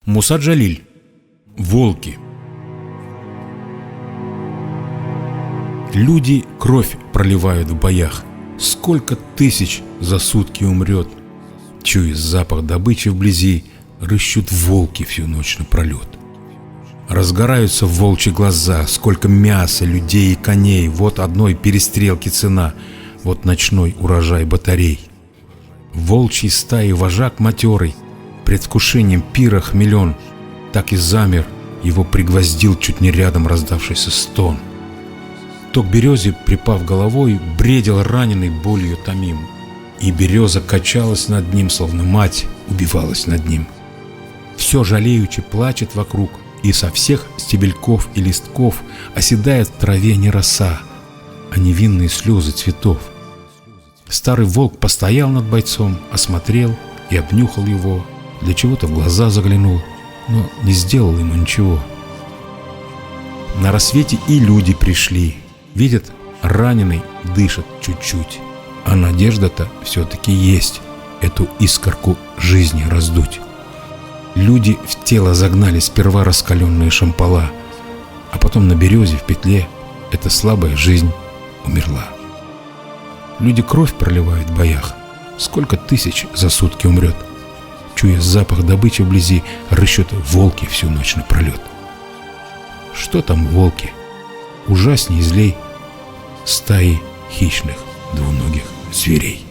Муса Джалиль. Волки. Люди кровь проливают в боях. Сколько тысяч за сутки умрет. Чуя запах добычи вблизи, рыщут волки всю ночь напролет. Разгораются волчьи глаза, сколько мяса, людей и коней. Вот одной перестрелки цена, вот ночной урожай батарей. Волчьей стаи вожак матерый, предвкушением пира хмелен, так и замер, его пригвоздил чуть не рядом раздавшийся стон. То к березе, припав головой, бредил раненый болью томим, и береза качалась над ним, словно мать убивалась над ним. Все жалеючи плачет вокруг, и со всех стебельков и листков оседает в траве не роса, а невинные слезы цветов. Старый волк постоял над бойцом, осмотрел и обнюхал его, для чего-то в глаза заглянул, но не сделал ему ничего. На рассвете и люди пришли, видят, раненый дышит чуть-чуть, а надежда-то все-таки есть, эту искорку жизни раздуть. Люди в тело загнали сперва раскаленные шампала, а потом на березе в петле эта слабая жизнь умерла. Люди кровь проливают в боях, сколько тысяч за сутки умрет. Чуя запах добычи вблизи, рыщут волки всю ночь напролет. Что там волки? Ужасней и злей стаи хищных двуногих зверей.